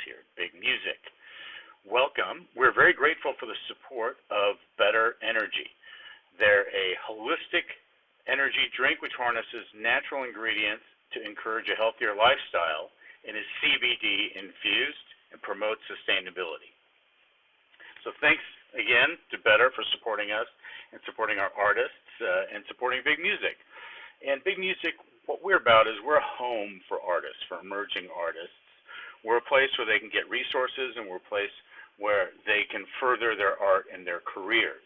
here at Big Music. Welcome. We're very grateful for the support of Better Energy. They're a holistic energy drink which harnesses natural ingredients to encourage a healthier lifestyle and is CBD infused and promotes sustainability. So thanks again to Better for supporting us and supporting our artists and supporting Big Music. And Big Music, what we're about is we're a home for artists, for emerging artists. We're a place where they can get resources, and we're a place where they can further their art and their careers.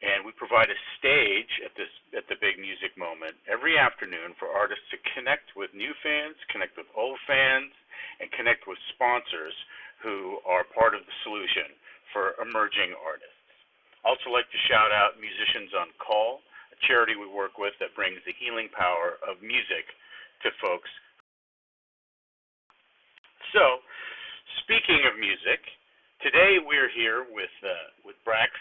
And we provide a stage at the Big Music moment every afternoon for artists to connect with new fans, connect with old fans, and connect with sponsors who are part of the solution for emerging artists. Also like to shout out Musicians on Call, a charity we work with that brings the healing power of music to folks. So, speaking of music, today we're here with Brax,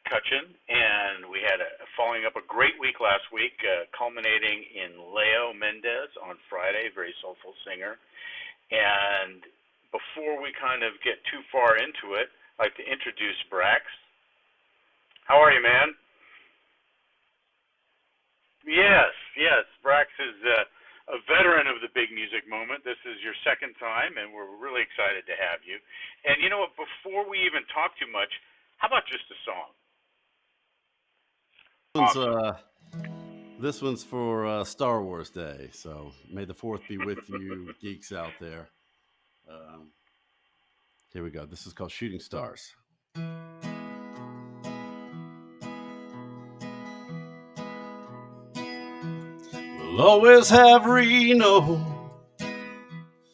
Cutchin, and we had following up a great week last week, culminating in Leo Mendez on Friday, very soulful singer. And before we kind of get too far into it, I'd like to introduce Brax. How are you, man? Yes. Brax is a veteran of the Big Music moment. This is your second time, and we're really excited to have you. And you know what, before we even talk too much, how about just a song? Awesome. This one's for Star Wars Day, so may the 4th be with you, geeks out there. Here we go. This is called Shooting Stars. We'll always have Reno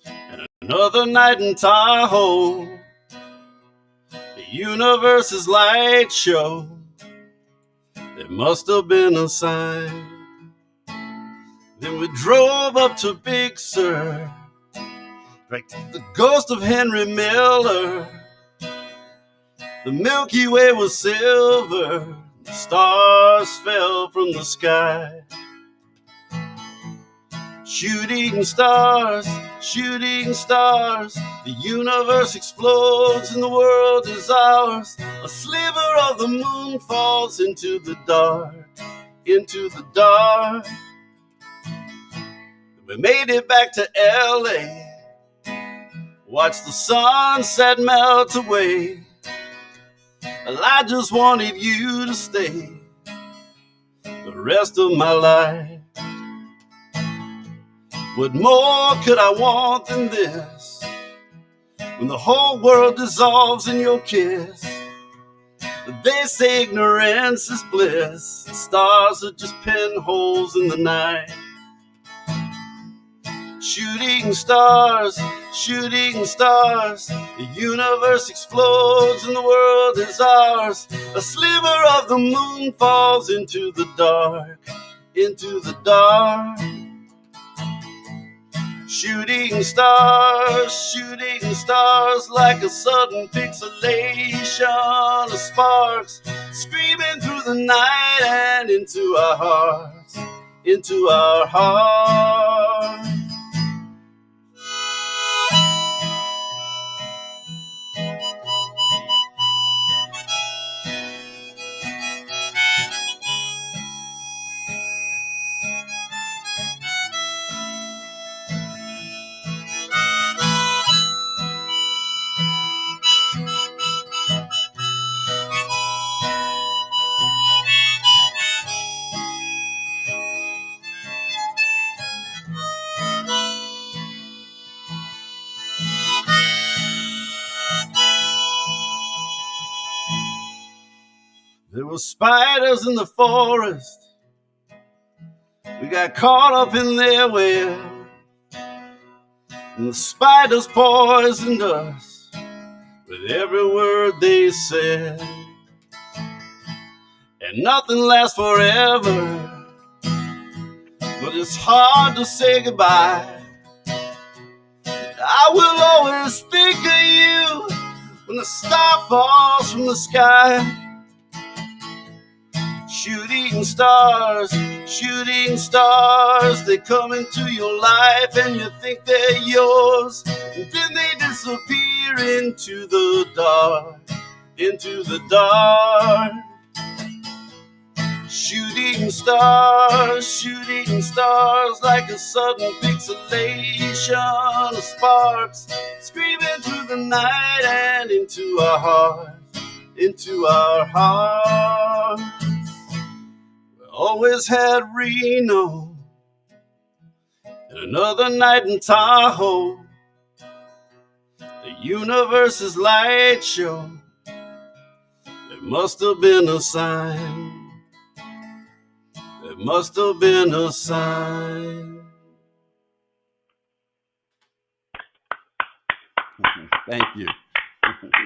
and another night in Tahoe. The universe's light show. There must have been a sign. Then we drove up to Big Sur, like the ghost of Henry Miller. The Milky Way was silver. The stars fell from the sky. Shooting stars, the universe explodes and the world is ours. A sliver of the moon falls into the dark. We made it back to LA, watched the sunset melt away. Well, I just wanted you to stay the rest of my life. What more could I want than this? When the whole world dissolves in your kiss. They say ignorance is bliss. The stars are just pinholes in the night. Shooting stars, the universe explodes and the world is ours. A sliver of the moon falls into the dark. Shooting stars like a sudden pixelation of sparks, screaming through the night and into our hearts. There were spiders in the forest. We got caught up in their web, and the spiders poisoned us with every word they said. And nothing lasts forever, but it's hard to say goodbye. I will always think of you when the star falls from the sky. Shooting stars, they come into your life and you think they're yours. And then they disappear into the dark, into the dark. Shooting stars like a sudden pixelation of sparks, screaming through the night and into our hearts, into our hearts. We always had Reno and another night in Tahoe, the universe's light show. There must have been a sign. There must have been a sign. Thank you.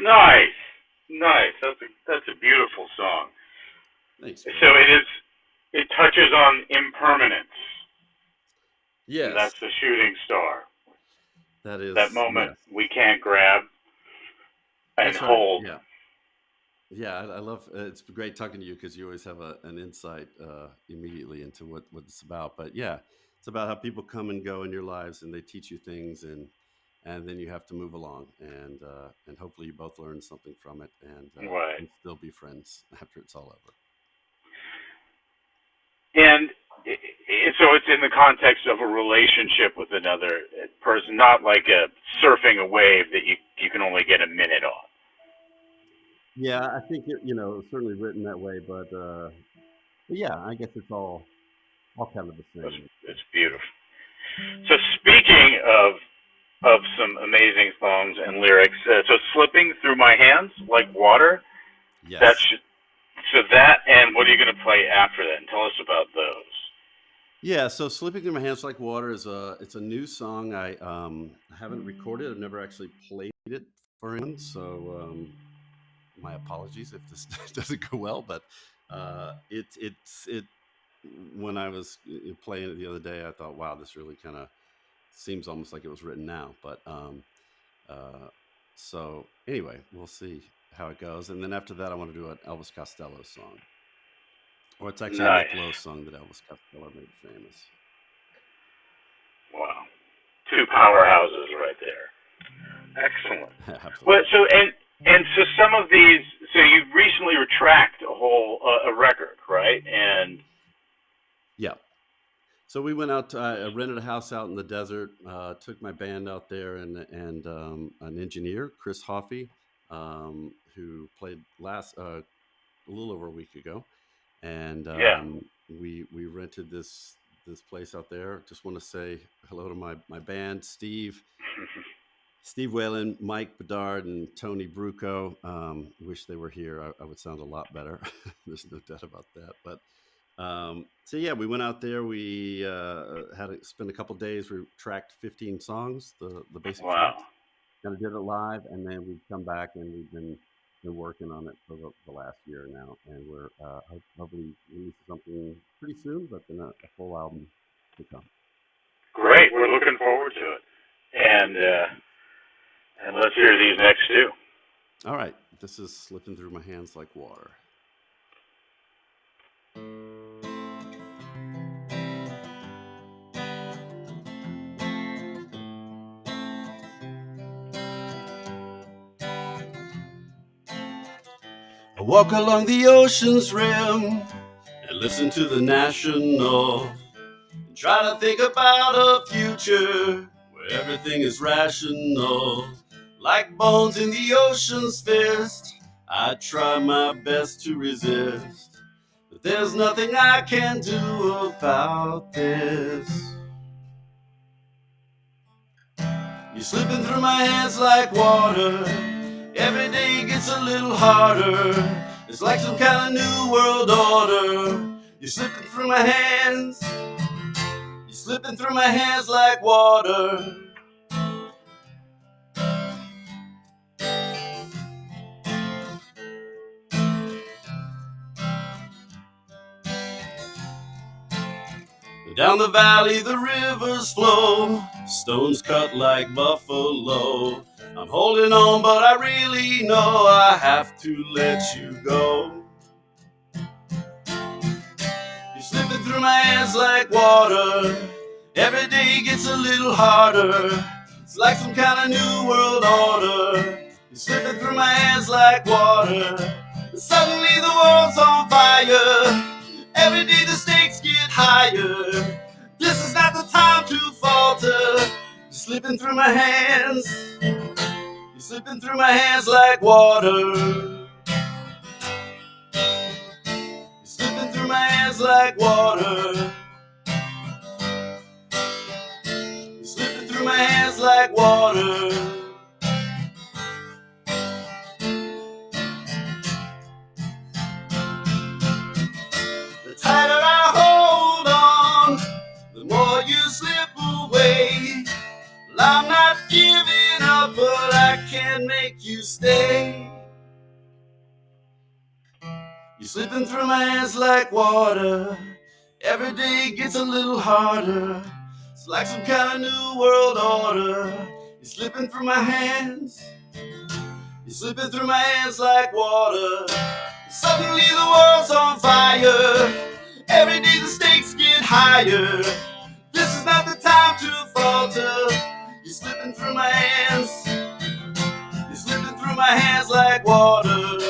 Nice. That's a beautiful song. Thanks. So it touches on impermanence. Yes. And that's the shooting star. That is that moment we can't grab and That's right. hold. Yeah. Yeah, I love it's great talking to you because you always have an insight immediately into what it's about. But yeah, it's about how people come and go in your lives and they teach you things and then you have to move along and hopefully you both learn something from it and still be friends after it's all over. And so it's in the context of a relationship with another person, not like surfing a wave that you can only get a minute on. Yeah, I think it was certainly written that way, but yeah, I guess it's all kind of the same. It's beautiful. So speaking of some amazing songs and lyrics, so Slipping Through My Hands Like Water. Yes. And what are you going to play after that? And tell us about those. Yeah, so Slipping Through My Hands Like Water it's a new song. I haven't recorded. I've never actually played it for anyone, so my apologies if this doesn't go well. But it when I was playing it the other day, I thought, wow, this really kind of seems almost like it was written now. But so anyway, we'll see how it goes. And then after that, I want to do an Elvis Costello song. Or it's actually a Nick Lowe song that Elvis Costello made famous. Wow. Two powerhouses right there. Excellent. Absolutely. Well, so some of these, so you recently tracked a record, right? And yeah. So we went out. I rented a house out in the desert. Took my band out there, and an engineer, Chris Hoffey, who played a little over a week ago, and we rented this place out there. Just want to say hello to my band, Steve Whalen, Mike Bedard, and Tony Bruco. Wish they were here. I would sound a lot better. There's no doubt about that. But so yeah, we went out there. We had to spend a couple days. We tracked 15 songs, the basic tracks. Kind of did it live, and then we've come back and we've been working on it for the last year now, and we're hopefully release something pretty soon, but then a full album to come. Great, we're looking forward to it, and let's hear these next two. All right, this is Slipping Through My Hands Like Water. I walk along the ocean's rim and listen to the National and try to think about a future where everything is rational. Like bones in the ocean's fist, I try my best to resist, but there's nothing I can do about this. You're slipping through my hands like water. Every day gets a little harder. It's like some kind of new world order. You're slipping through my hands. You're slipping through my hands like water. Down the valley the rivers flow, stones cut like buffalo. I'm holding on, but I really know I have to let you go. You're slipping through my hands like water. Every day gets a little harder. It's It's like some kind of new world order. It's slipping through my hands like water. And suddenly the world's on fire. Every day the stakes get higher. This is not the time to falter. You're slipping through my hands. You're slipping through my hands like water. You're slipping through my hands like water. You're slipping through my hands like water. The tighter I hold on, the more you slip away. Well, I'm not giving up, but I can't make you stay. You're slipping through my hands like water. Every day gets a little harder. It's like some kind of new world order. You're slipping through my hands. You're slipping through my hands like water. Suddenly the world's on fire. Every day the stakes get higher. This is not the time to falter. You're slipping through my hands. You're slipping through my hands like water.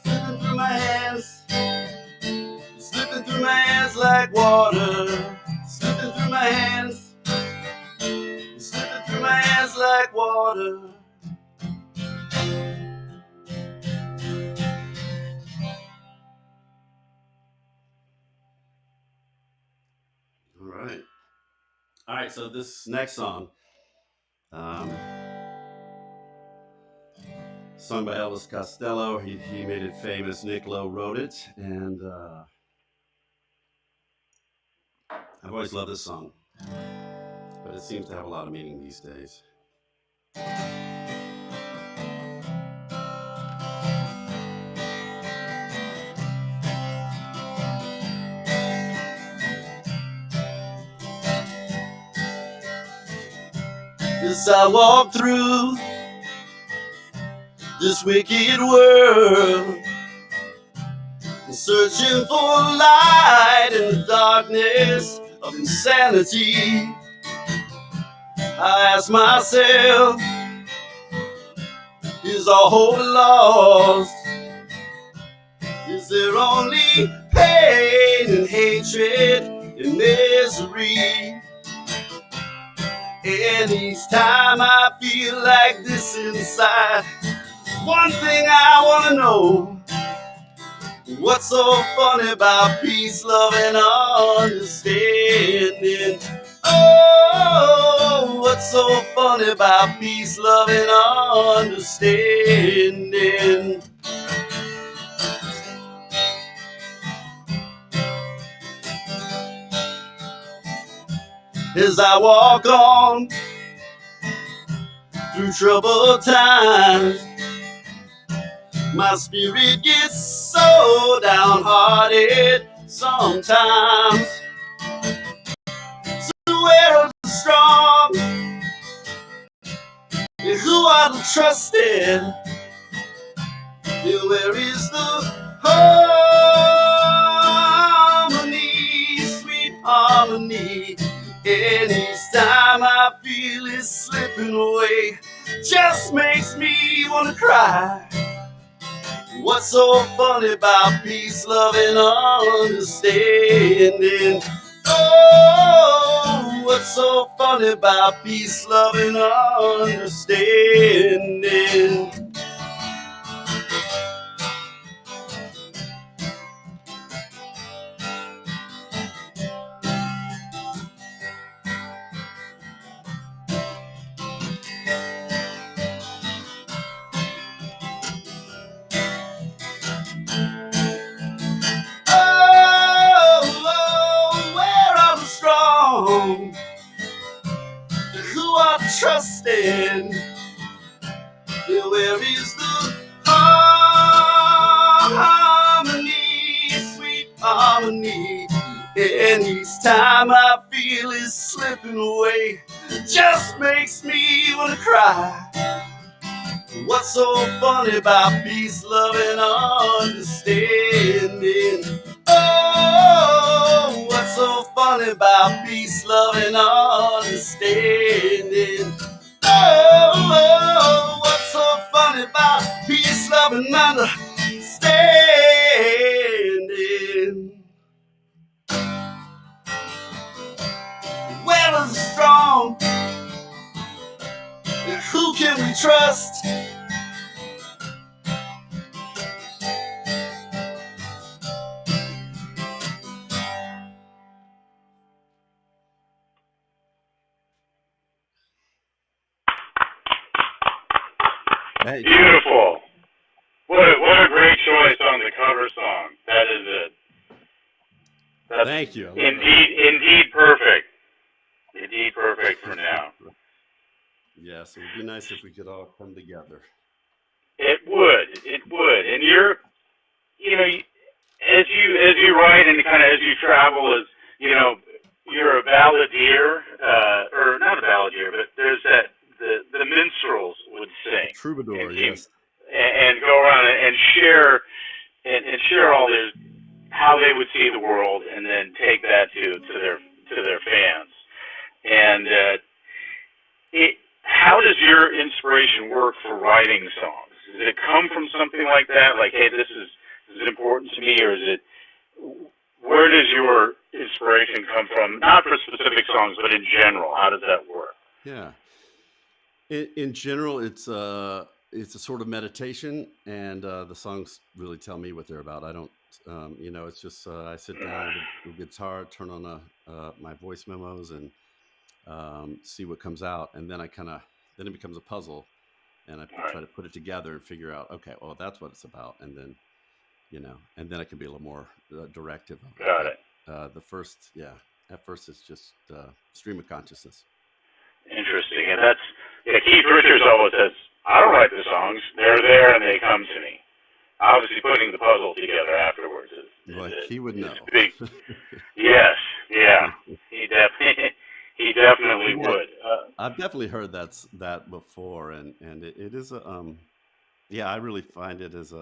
Slipping through my hands. You're slipping through my hands like water. Slipping through my hands. You're slipping through my hands like water. All right, so this next song, sung by Elvis Costello. He made it famous. Nick Lowe wrote it, and I've always loved this song, but it seems to have a lot of meaning these days. As I walk through this wicked world, searching for light in the darkness of insanity, I ask myself, is our hope lost? Is there only pain and hatred and misery? And each time I feel like this inside, one thing I want to know: what's so funny about peace, love, and understanding? Oh, what's so funny about peace, love, and understanding? As I walk on through troubled times, my spirit gets so downhearted sometimes. So where are the strong? And who are the trusted? And where is the harmony, sweet harmony? And each time I feel it slipping away, just makes me want to cry. What's so funny about peace, love, and understanding? Oh, what's so funny about peace, love, and understanding? Trusting, where is the harmony, sweet harmony? And each time I feel it slipping away, just makes me want to cry. What's so funny about peace, love, and understanding? Oh, what's so funny about peace, love, and understanding? Oh, oh, what's so funny about peace, love, and understanding? Where is the strong? Who can we trust? Hey, beautiful. What a great choice on the cover song. That is it. That's Thank you. Indeed perfect. Indeed perfect for now. Yes, it would be nice if we could all come together. It would. And you're, as you write and kind of as you travel, as you're a balladeer, or not a balladeer, but there's that the minstrels would sing. Troubadour, yes. And go around and share all their how they would see the world, and then take that to their fans. And how does your inspiration work for writing songs? Does it come from something like that? Like, hey, this is important to me, or is it? Where does your inspiration come from? Not for specific songs, but in general, how does that work? Yeah. In general, it's a sort of meditation, and the songs really tell me what they're about. I don't, it's just I sit down with the guitar, turn on my voice memos, and see what comes out, and then then it becomes a puzzle, and I try to put it together and figure out, okay, well, that's what it's about, and then and then it can be a little more directive. Got it. At first it's just stream of consciousness. Interesting, and that's Keith Richards always says, I don't write the songs; they're there and they come to me. Obviously, putting the puzzle together afterwards is he would know. Big. Yes, yeah, he definitely would. I've definitely heard that before, and it is a I really find it as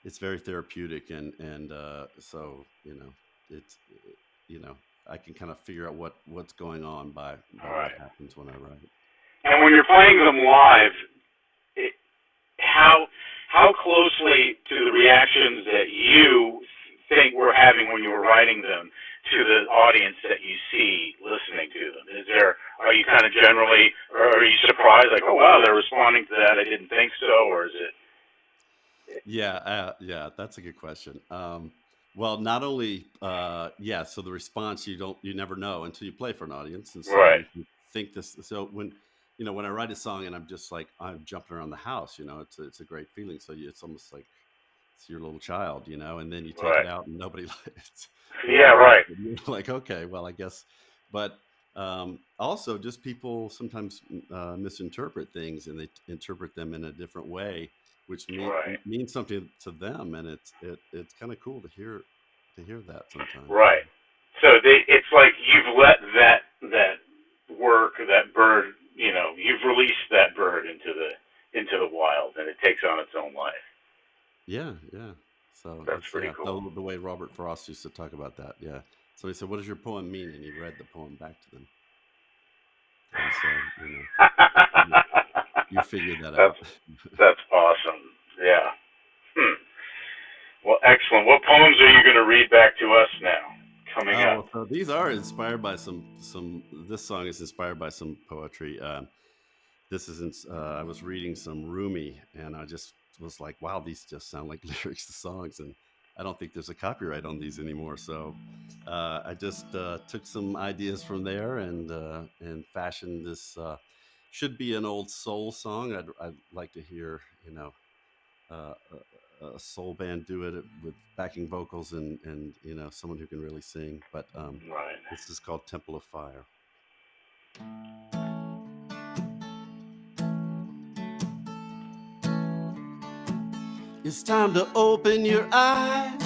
it's very therapeutic, and so it's I can kind of figure out what's going on by what happens when I write. And when you're playing them live, how closely to the reactions that you think were having when you were writing them to the audience that you see listening to them? Are you kind of generally, or are you surprised, like, oh wow, they're responding to that, I didn't think so, or is it? Yeah, that's a good question. Well, not only, so the response you never know until you play for an audience, and so you think this. So when I write a song and I'm just like I'm jumping around the house, it's a great feeling. So it's almost like it's your little child, and then you take it out and nobody likes. Yeah, right. You're like, okay, well, I guess, but also just people sometimes misinterpret things, and they interpret them in a different way, which means something to them, and it's kind of cool to hear that sometimes. Right. So it's like you've let that work, that bird, you've released that bird into the wild, and it takes on its own life. Yeah. So that's pretty cool. The way Robert Frost used to talk about that. Yeah. So he said, "What does your poem mean?" And he read the poem back to them. And so you figured that out. That's awesome. Yeah. Well, excellent. What poems are you going to read back to us now? Coming up. So these are inspired by some. This song is inspired by some poetry. I was reading some Rumi, and I just was like, "Wow, these just sound like lyrics to songs." And I don't think there's a copyright on these anymore. So I just took some ideas from there and fashioned this. Should be an old soul song. I'd like to hear a soul band do it with backing vocals and someone who can really sing. But this is called Temple of Fire. It's time to open your eyes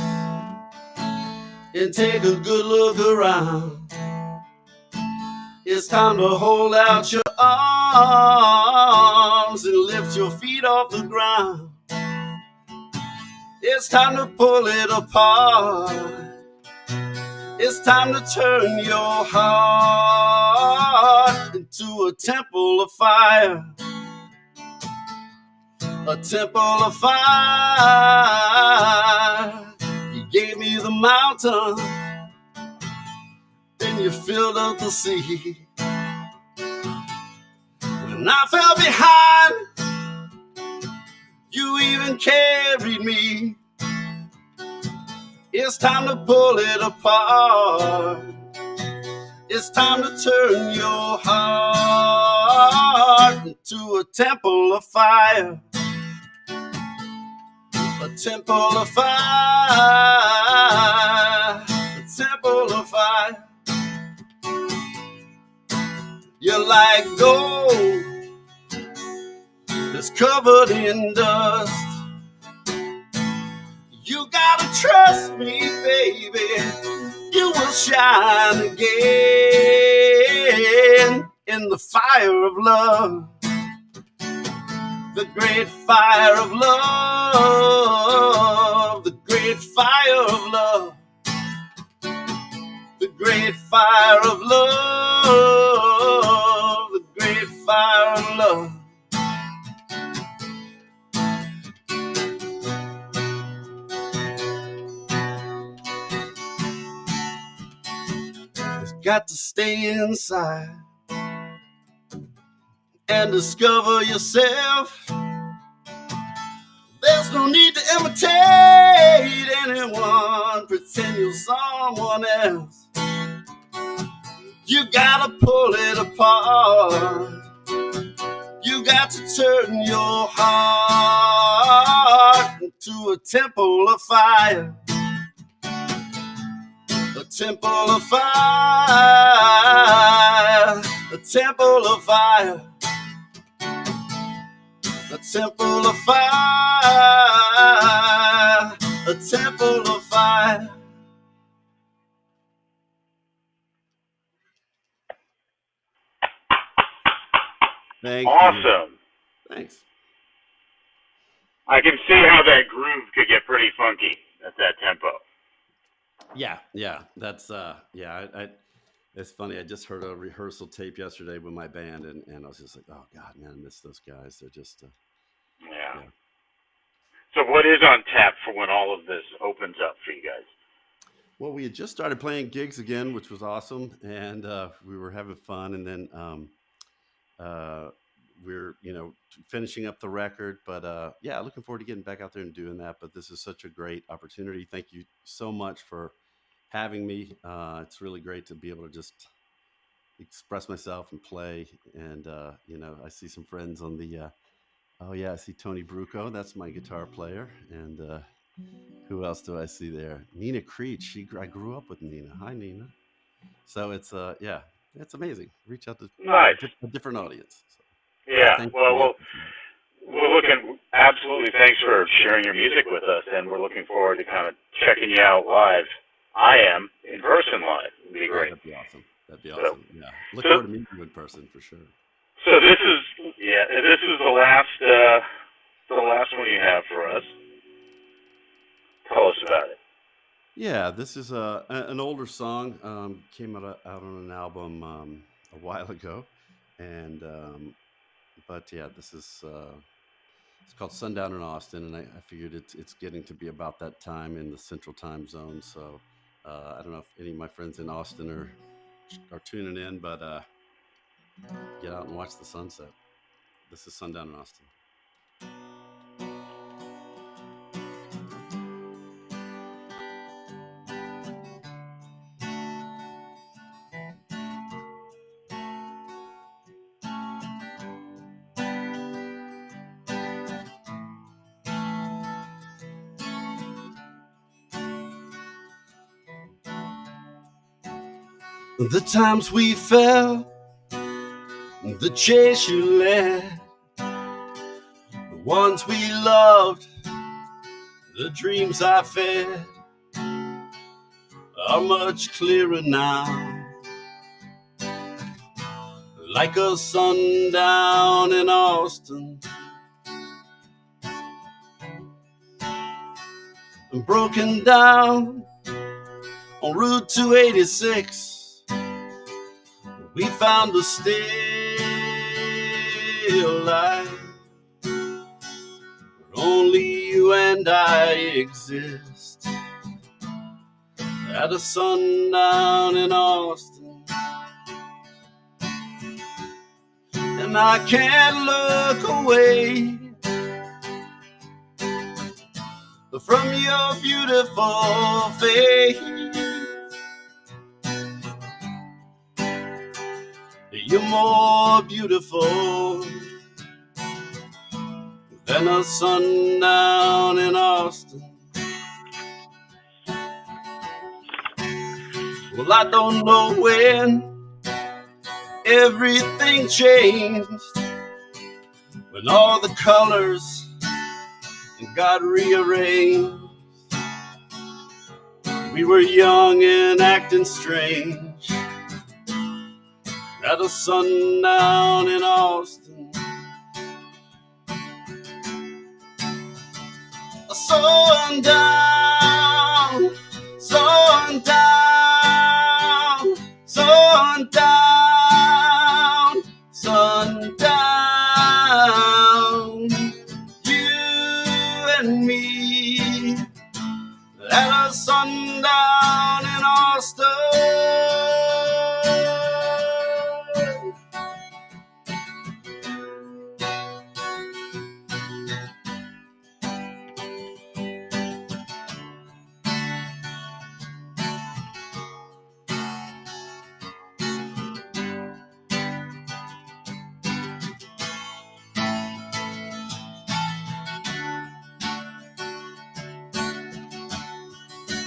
and take a good look around. It's time to hold out your arms and lift your feet off the ground. It's time to pull it apart. It's time to turn your heart into a temple of fire. A temple of fire. You gave me the mountain, then you filled up the sea. When I fell behind, you even carried me. It's time to pull it apart. It's time to turn your heart into a temple of fire. A temple of fire. A temple of fire. You're like gold that's covered in dust. You gotta trust me, baby. You will shine again in the fire of love. The great fire of love. The great fire of love. The great fire of love. The great fire of love. Got to stay inside and discover yourself. There's no need to imitate anyone, pretend you're someone else. You gotta pull it apart. You got to turn your heart into a temple of fire. A temple of fire, a temple of fire, a temple of fire, a temple of fire. Thank Awesome. you. Thanks. I can see how that groove could get pretty funky at that tempo. Yeah, that's it's funny. I just heard a rehearsal tape yesterday with my band, and I was just like, oh God, man, I miss those guys. They're just yeah. So what is on tap for when all of this opens up for you guys? Well, we had just started playing gigs again, which was awesome, and we were having fun, and then we're finishing up the record, but yeah, looking forward to getting back out there and doing that. But this is such a great opportunity. Thank you so much for having me. It's really great to be able to just express myself and play. And I see some friends on the I see Tony Bruco, that's my guitar player. And who else do I see there? Nina Creech. I grew up with Nina. Hi, Nina. So it's it's amazing. Reach out to nice. a different audience. So. Yeah, we're looking, absolutely, thanks for sharing your music with us, and we're looking forward to kind of checking you out live. I am in person live. It'd be great. That'd be awesome. Yeah. Look forward to meeting you in person for sure. So this is the last one you have for us. Tell us about it. Yeah, this is an older song. Came out on an album a while ago, and but yeah, this is it's called Sundown in Austin, and I figured it's getting to be about that time in the Central Time Zone. So I don't know if any of my friends in Austin are tuning in, but get out and watch the sunset. This is Sundown in Austin. The times we fell, the chase you led, the ones we loved, the dreams I fed, are much clearer now. Like a sundown in Austin, broken down on Route 286. We found a still life where only you and I exist. At a sundown in Austin, and I can't look away from your beautiful face. You're more beautiful than a sundown in Austin. Well, I don't know when everything changed, when all the colors got rearranged. We were young and acting strange at a sundown in Austin. A sundown, sundown, sundown, sundown. You and me at a sundown in Austin.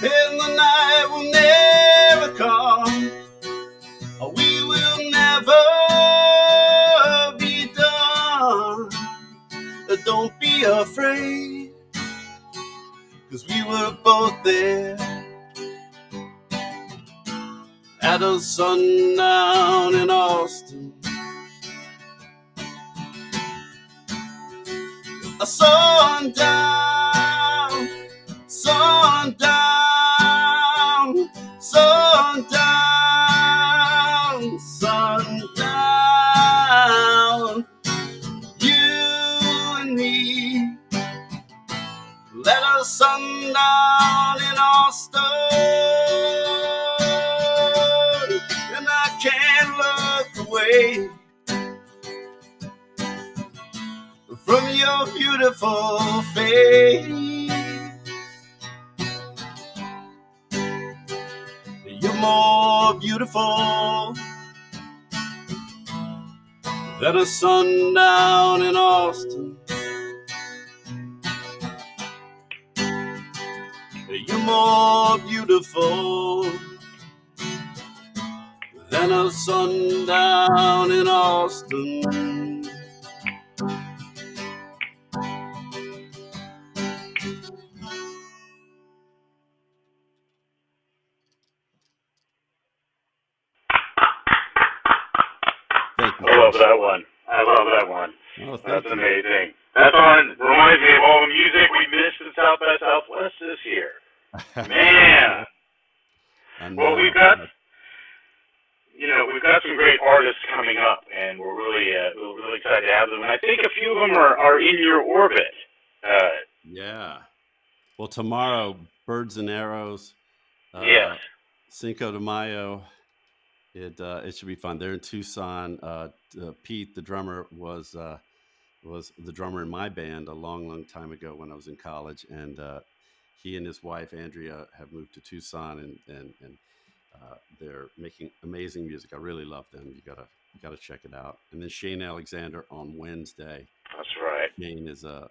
And the night will never come, or we will never be done. Don't be afraid, 'cause we were both there at a sundown in Austin. A sundown, sundown, sundown, sundown. You and me, let us sundown in Austin. And I can't look away from your beautiful face. You're more beautiful than a sundown in Austin. You're more beautiful than a sundown in Austin. I love that one. Oh, that's amazing. That one reminds me of all the music we missed in South by Southwest this year. Man. Well, we've got some great artists coming up, and we're really excited to have them. And I think a few of them are in your orbit. Yeah. Well, tomorrow, Birds and Arrows. Yes. Cinco de Mayo. It should be fun. They're in Tucson. Pete, the drummer, was the drummer in my band a long time ago when I was in college, and he and his wife Andrea have moved to Tucson, and they're making amazing music. I really love them. You gotta check it out. And then Shane Alexander on Wednesday. That's right. Shane is a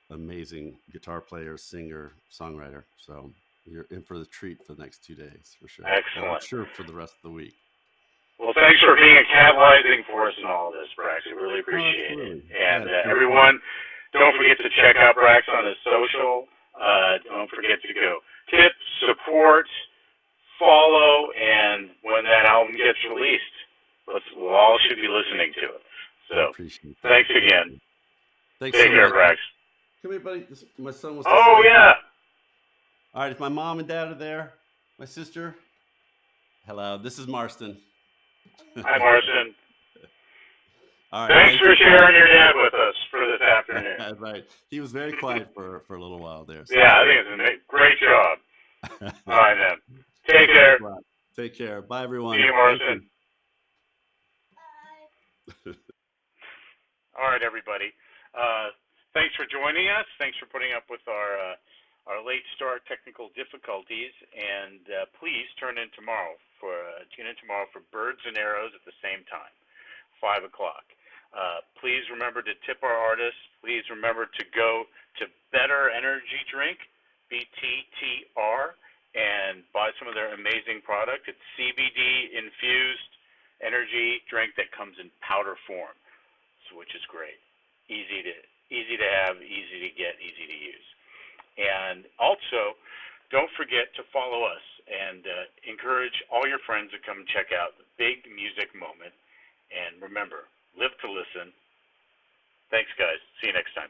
amazing guitar player, singer, songwriter. So you're in for the treat for the next 2 days for sure. Excellent. And I'm sure for the rest of the week. Well, thanks for being a catalyzing force in all this, Brax. We really appreciate it. And everyone, don't forget to check out Brax on his social. Don't forget to go tip, support, follow, and when that album gets released, we all should be listening to it. So, thanks again. Thanks. Take care, Brax. Come here, buddy. My son was. Oh, yeah. All right, if my mom and dad are there, my sister. Hello, this is Marston. Hi, Marcin. All right. Thanks Thank for you. sharing your dad with us for this afternoon. That's right. He was very quiet for a little while there. So. Yeah, I think it's a great job. All right, man. Take Well, thanks care. a lot. Take care. Bye, See everyone. you, Thank Marcin. you. All right, everybody. Thanks for joining us. Thanks for putting up with our late start technical difficulties. And please tune in tomorrow for Birds and Arrows at the same time, 5 o'clock. Please remember to tip our artists. Please remember to go to Better Energy Drink, BTTR, and buy some of their amazing product. It's CBD infused energy drink that comes in powder form, which is great. Easy to have, easy to get, easy to use. And also, don't forget to follow us and encourage all your friends to come check out the Big Music Moment. And remember, live to listen. Thanks, guys. See you next time.